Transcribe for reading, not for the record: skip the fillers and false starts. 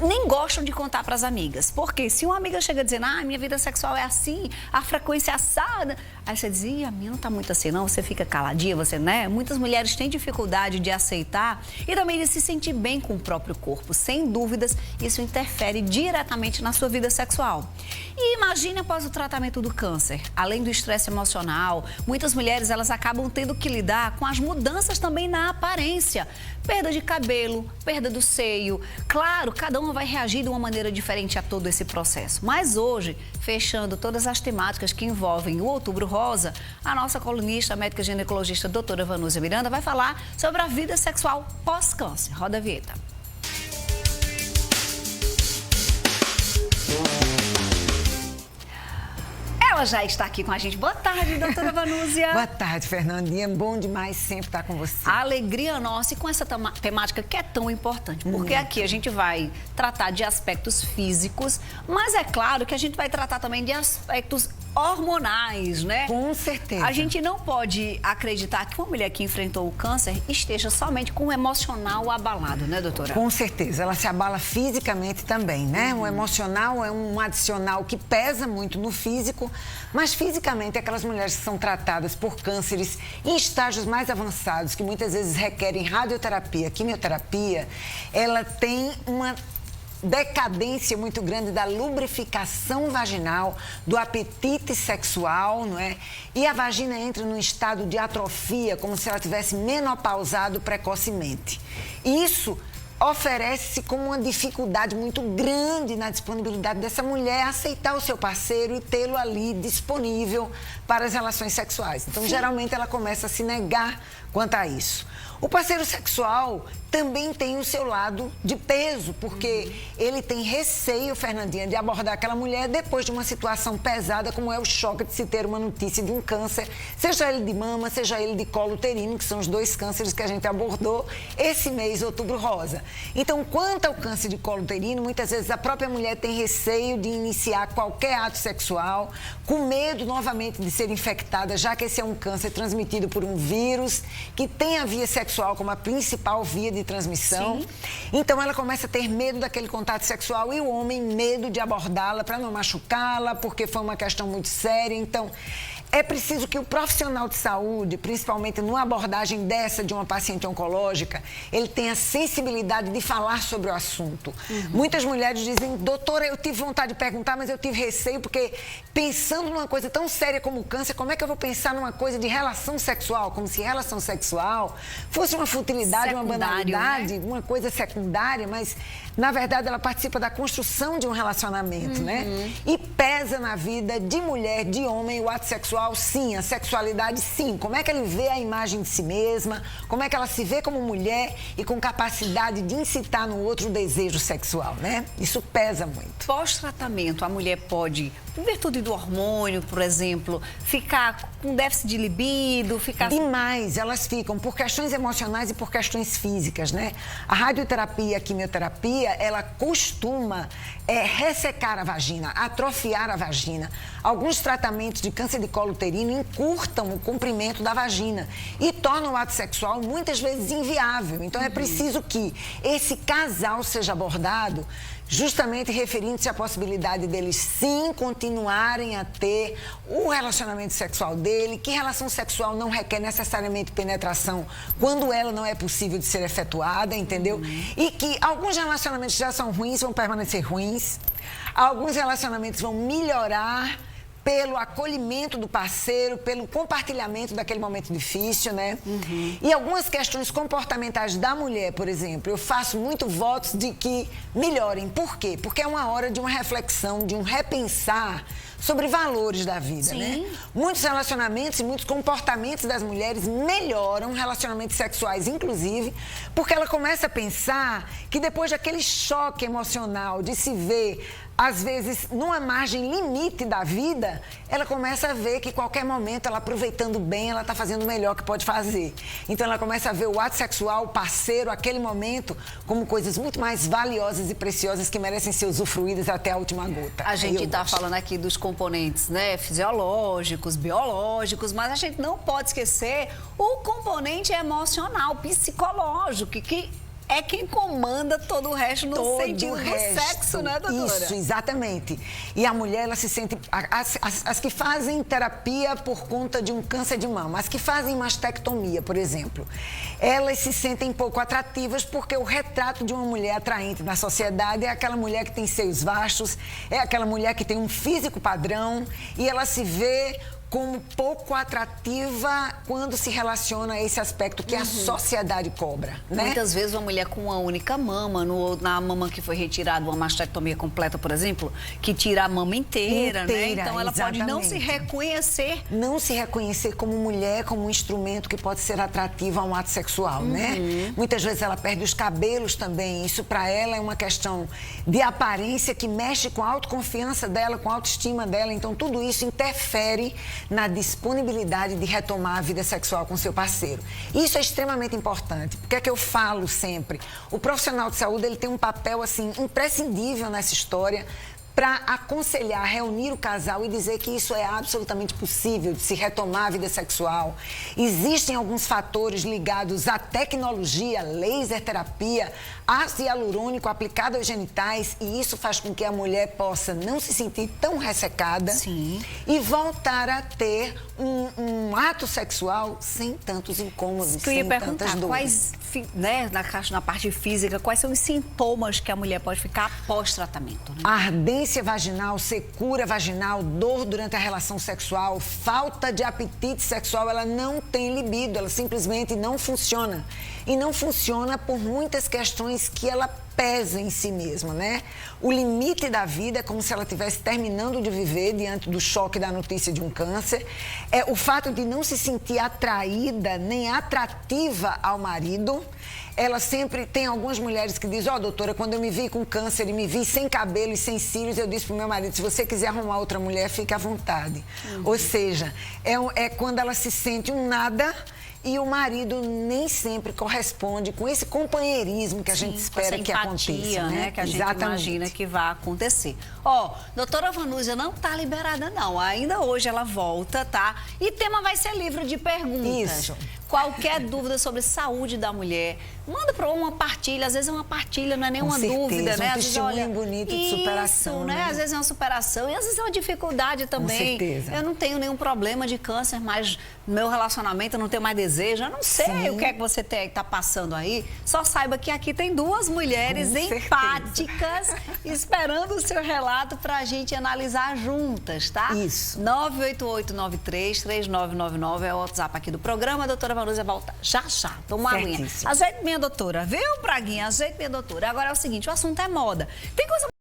nem gostam de contar para as amigas. Porque se uma amiga chega dizendo, minha vida sexual é assim, a frequência é assada, aí você diz, a minha não tá muito assim não, você fica caladinha, você, né? Muitas mulheres têm dificuldade de aceitar e também de se sentir bem com o próprio corpo. Sem dúvidas, isso interfere diretamente na sua vida sexual. E imagine após o tratamento do câncer, além do estresse emocional, muitas mulheres elas acabam tendo que lidar com as mudanças também na aparência. Perda de cabelo, perda do seio. Claro, cada uma vai reagir de uma maneira diferente a todo esse processo. Mas hoje, fechando todas as temáticas que envolvem o Outubro Rosa, a nossa colunista, médica ginecologista, doutora Vanúzia Miranda, vai falar sobre a vida sexual pós-câncer. Roda a vinheta. Ela já está aqui com a gente. Boa tarde, doutora Vanúzia. Boa tarde, Fernandinha. Bom demais sempre estar com você. A alegria nossa e com essa temática que é tão importante. Porque aqui a gente vai tratar de aspectos físicos, mas é claro que a gente vai tratar também de aspectos hormonais, né? Com certeza. A gente não pode acreditar que uma mulher que enfrentou o câncer esteja somente com o emocional abalado, né, doutora? Com certeza. Ela se abala fisicamente também, né? O emocional é um adicional que pesa muito no físico, mas fisicamente aquelas mulheres que são tratadas por cânceres em estágios mais avançados, que muitas vezes requerem radioterapia, quimioterapia, ela tem uma decadência muito grande da lubrificação vaginal, do apetite sexual, não é? E a vagina entra num estado de atrofia, como se ela tivesse menopausado precocemente. Isso oferece como uma dificuldade muito grande na disponibilidade dessa mulher aceitar o seu parceiro e tê-lo ali disponível para as relações sexuais. Então, geralmente, ela começa a se negar quanto a isso. O parceiro sexual também tem o seu lado de peso, porque ele tem receio, Fernandinha, de abordar aquela mulher depois de uma situação pesada, como é o choque de se ter uma notícia de um câncer, seja ele de mama, seja ele de colo uterino, que são os dois cânceres que a gente abordou esse mês, Outubro Rosa. Então, quanto ao câncer de colo uterino, muitas vezes a própria mulher tem receio de iniciar qualquer ato sexual, com medo novamente de ser infectada, já que esse é um câncer transmitido por um vírus que tem a via sexual como a principal via de transmissão. Sim. Então ela começa a ter medo daquele contato sexual e o homem medo de abordá-la para não machucá-la, porque foi uma questão muito séria. Então é preciso que o profissional de saúde, principalmente numa abordagem dessa de uma paciente oncológica, ele tenha sensibilidade de falar sobre o assunto. Muitas mulheres dizem, doutora, eu tive vontade de perguntar, mas eu tive receio, porque pensando numa coisa tão séria como o câncer, como é que eu vou pensar numa coisa de relação sexual? Como se relação sexual fosse uma futilidade, uma banalidade, né? Uma coisa secundária, mas na verdade ela participa da construção de um relacionamento, né? E pesa na vida de mulher, de homem, o ato sexual. Sim, a sexualidade, sim. Como é que ele vê a imagem de si mesma, como é que ela se vê como mulher e com capacidade de incitar no outro o desejo sexual, né? Isso pesa muito. Pós-tratamento, a mulher pode, em virtude do hormônio, por exemplo, ficar com déficit de libido, ficar... Demais, elas ficam por questões emocionais e por questões físicas, né? A radioterapia, a quimioterapia, ela costuma ressecar a vagina, atrofiar a vagina. Alguns tratamentos de câncer de colo uterino encurtam o comprimento da vagina e tornam o ato sexual muitas vezes inviável. Então é preciso que esse casal seja abordado justamente referindo-se à possibilidade deles sim continuarem a ter o relacionamento sexual dele, que relação sexual não requer necessariamente penetração quando ela não é possível de ser efetuada, entendeu? E que alguns relacionamentos já são ruins, vão permanecer ruins, alguns relacionamentos vão melhorar pelo acolhimento do parceiro, pelo compartilhamento daquele momento difícil, né? E algumas questões comportamentais da mulher, por exemplo, eu faço muito votos de que melhorem. Por quê? Porque é uma hora de uma reflexão, de um repensar sobre valores da vida, né? Muitos relacionamentos e muitos comportamentos das mulheres melhoram, relacionamentos sexuais inclusive, porque ela começa a pensar que depois daquele choque emocional de se ver, às vezes, numa margem limite da vida, ela começa a ver que qualquer momento, ela aproveitando bem, ela está fazendo o melhor que pode fazer. Então ela começa a ver o ato sexual, o parceiro, aquele momento, como coisas muito mais valiosas e preciosas que merecem ser usufruídas até a última gota. A gente está falando aqui dos componentes, né, fisiológicos, biológicos, mas a gente não pode esquecer o componente emocional, psicológico, que é quem comanda todo o resto no sentido do sexo, né, doutora? Isso, exatamente. E a mulher, ela se sente... As que fazem terapia por conta de um câncer de mama, as que fazem mastectomia, por exemplo, elas se sentem pouco atrativas porque o retrato de uma mulher atraente na sociedade é aquela mulher que tem seios vastos, é aquela mulher que tem um físico padrão e ela se vê como pouco atrativa quando se relaciona a esse aspecto que a sociedade cobra, né? Muitas vezes uma mulher com uma única mama, na mama que foi retirada, uma mastectomia completa, por exemplo, que tira a mama inteira, né? Então ela pode não se reconhecer. Não se reconhecer como mulher, como um instrumento que pode ser atrativo a um ato sexual, né? Muitas vezes ela perde os cabelos também. Isso para ela é uma questão de aparência que mexe com a autoconfiança dela, com a autoestima dela. Então tudo isso interfere na disponibilidade de retomar a vida sexual com seu parceiro. Isso é extremamente importante. Porque é que eu falo sempre? O profissional de saúde, ele tem um papel, assim, imprescindível nessa história para aconselhar, reunir o casal e dizer que isso é absolutamente possível de se retomar a vida sexual. Existem alguns fatores ligados à tecnologia, laser terapia, ácido hialurônico aplicado aos genitais e isso faz com que a mulher possa não se sentir tão ressecada e voltar a ter um ato sexual sem tantos incômodos, sem tantas dores. Quais, né, na parte física, quais são os sintomas que a mulher pode ficar pós-tratamento? Né? Ardência vaginal, secura vaginal, dor durante a relação sexual, falta de apetite sexual, ela não tem libido, ela simplesmente não funciona. E não funciona por muitas questões que ela pesa em si mesma, né? O limite da vida é como se ela estivesse terminando de viver diante do choque da notícia de um câncer. É o fato de não se sentir atraída nem atrativa ao marido. Ela sempre tem algumas mulheres que dizem, doutora, quando eu me vi com câncer e me vi sem cabelo e sem cílios, eu disse pro meu marido, se você quiser arrumar outra mulher, fique à vontade. Ou seja, é quando ela se sente um nada e o marido nem sempre corresponde com esse companheirismo que a gente espera que aconteça, né? Que a gente imagina que vai acontecer. Doutora Vanúzia não tá liberada não, ainda hoje ela volta, tá? E o tema vai ser livro de perguntas. Isso. Qualquer dúvida sobre saúde da mulher, manda para uma partilha, às vezes é uma partilha, não é nenhuma dúvida, né? Um testemunho bonito de superação, né? Às vezes é uma superação e às vezes é uma dificuldade também. Com certeza. Eu não tenho nenhum problema de câncer, mas no meu relacionamento eu não tenho mais desejo, eu não sei o que é que você está passando aí. Só saiba que aqui tem duas mulheres empáticas esperando o seu relato para a gente analisar juntas, tá? Isso. 988933999 é o WhatsApp aqui do programa, a doutora Vanúzia volta já. Toma uma aguinha. Ajeite minha doutora, viu, Braguinha? Ajeite minha doutora. Agora é o seguinte, o assunto é moda. Tem coisa